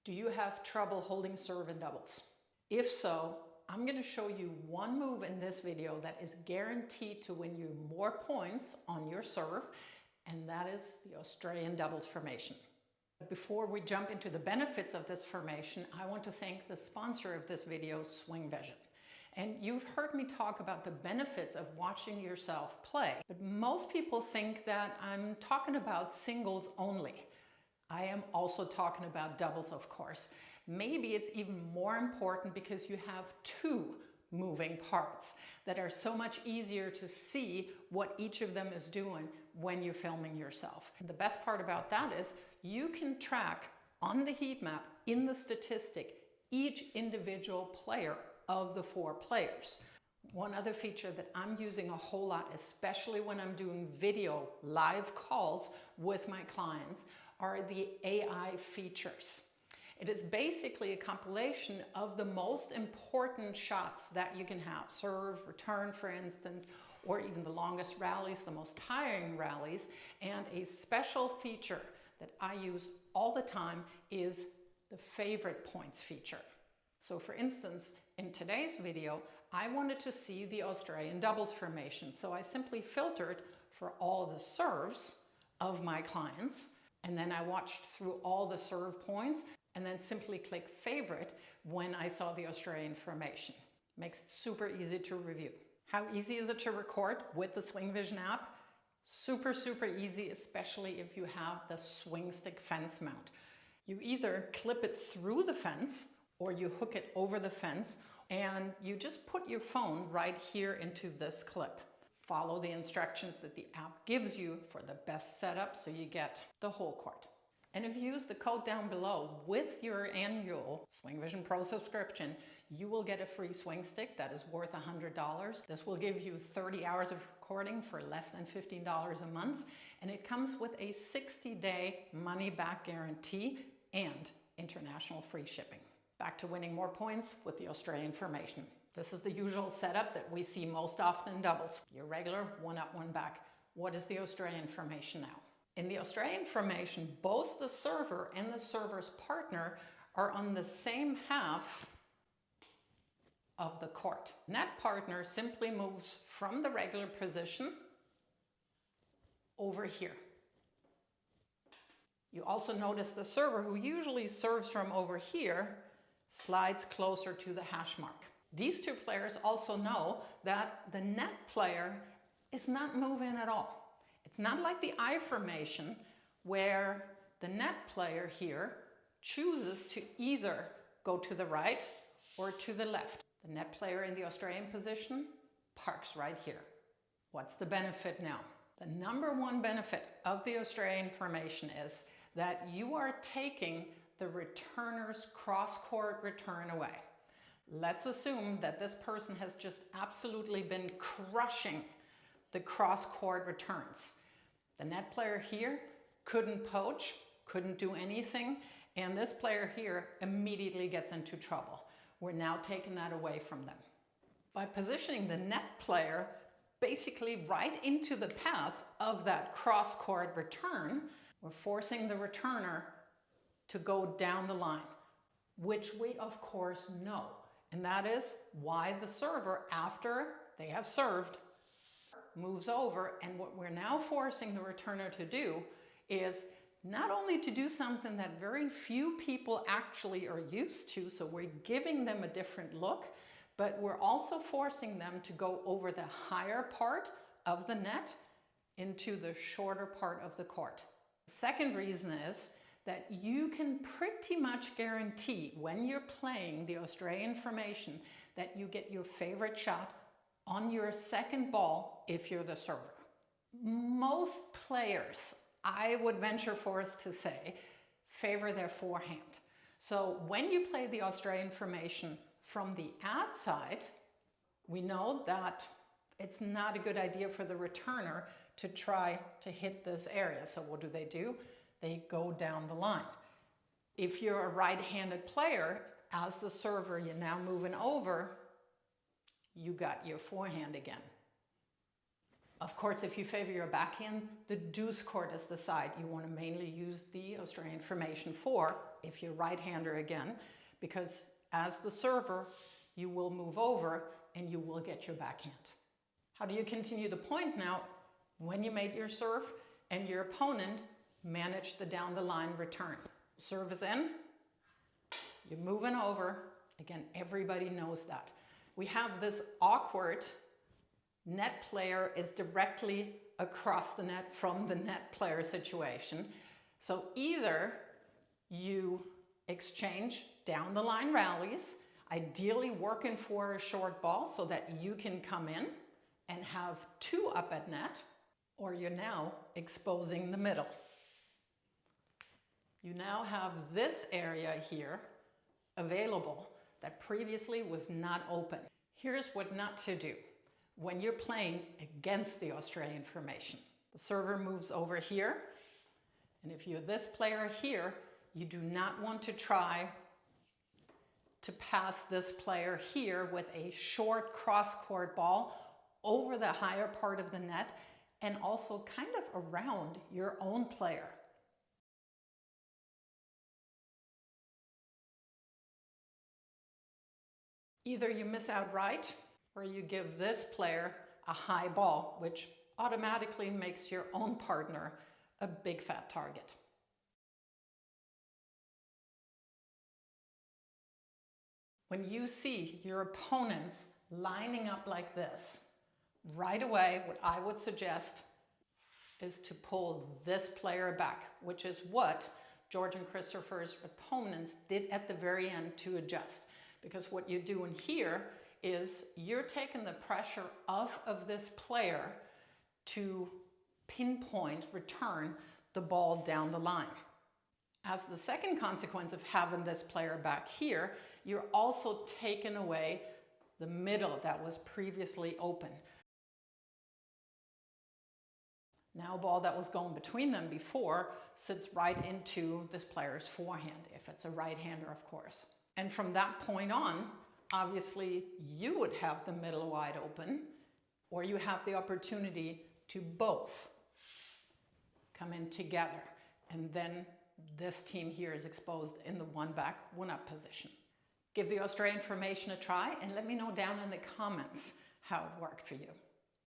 Do you have trouble holding serve in doubles? If so, I'm going to show you one move in this video that is guaranteed to win you more points on your serve, and that is the Australian doubles formation. Before we jump into the benefits of this formation, I want to thank the sponsor of this video, SWINGVISION. And you've heard me talk about the benefits of watching yourself play, but most people think that I'm talking about singles only. I am also talking about doubles, of course. Maybe it's even more important because you have two moving parts that are so much easier to see what each of them is doing when you're filming yourself. And the best part about that is you can track on the heat map in the statistic each individual player of the four players. One other feature that I'm using a whole lot, especially when I'm doing video live calls with my clients, are the AI features. It is basically a compilation of the most important shots that you can have. Serve, return, for instance, or even the longest rallies, the most tiring rallies. And a special feature that I use all the time is the favorite points feature. So for instance, in today's video, I wanted to see the Australian doubles formation. So I simply filtered for all the serves of my clients, and then I watched through all the serve points, and then simply click favorite when I saw the Australian formation. Makes it super easy to review. How easy is it to record with the SWINGVISION app? Super, super easy, especially if you have the swing stick fence mount. You either clip it through the fence or you hook it over the fence, and you just put your phone right here into this clip. Follow the instructions that the app gives you for the best setup so you get the whole court. And if you use the code down below with your annual SWINGVISION Pro subscription, you will get a free swing stick that is worth $100. This will give you 30 hours of recording for less than $15 a month, and it comes with a 60-day money-back guarantee and international free shipping. Back to winning more points with the Australian formation. This is the usual setup that we see most often in doubles. Your regular one up, one back. What is the Australian formation now? In the Australian formation, both the server and the server's partner are on the same half of the court. Net partner simply moves from the regular position over here. You also notice the server, who usually serves from over here, slides closer to the hash mark. These two players also know that the net player is not moving at all. It's not like the I formation where the net player here chooses to either go to the right or to the left. The net player in the Australian position parks right here. What's the benefit now? The number one benefit of the Australian formation is that you are taking the returner's cross-court return away. Let's assume that this person has just absolutely been crushing the cross-court returns. The net player here couldn't poach, couldn't do anything, and this player here immediately gets into trouble. We're now taking that away from them. By positioning the net player basically right into the path of that cross-court return, we're forcing the returner to go down the line, which we of course know. And that is why the server, after they have served, moves over. And what we're now forcing the returner to do is not only to do something that very few people actually are used to, so we're giving them a different look, but we're also forcing them to go over the higher part of the net into the shorter part of the court. The second reason is that you can pretty much guarantee when you're playing the Australian formation that you get your favorite shot on your second ball if you're the server. Most players, I would venture forth to say, favor their forehand. So when you play the Australian formation from the ad side, we know that it's not a good idea for the returner to try to hit this area. So what do? They go down the line. If you're a right-handed player, as the server, you're now moving over, you got your forehand again. Of course, if you favor your backhand, the deuce court is the side you want to mainly use the Australian formation for, if you're right-hander again, because as the server, you will move over and you will get your backhand. How do you continue the point now? When you made your serve and your opponent managed the down the line return. Serve is in, you're moving over. Again, everybody knows that. We have this awkward net player is directly across the net from the net player situation. So either you exchange down the line rallies, ideally working for a short ball so that you can come in and have two up at net, or you're now exposing the middle. You now have this area here available that previously was not open. Here's what not to do when you're playing against the Australian formation. The server moves over here, and if you're this player here, you do not want to try to pass this player here with a short cross-court ball over the higher part of the net and also kind of around your own player. Either you miss out right, or you give this player a high ball, which automatically makes your own partner a big fat target. When you see your opponents lining up like this, right away, what I would suggest is to pull this player back, which is what George and Christopher's opponents did at the very end to adjust. Because what you're doing here is you're taking the pressure off of this player to pinpoint, return the ball down the line. As the second consequence of having this player back here, you're also taking away the middle that was previously open. Now a ball that was going between them before sits right into this player's forehand, if it's a right-hander, of course. And from that point on, obviously you would have the middle wide open, or you have the opportunity to both come in together. And then this team here is exposed in the one back, one up position. Give the Australian formation a try and let me know down in the comments how it worked for you.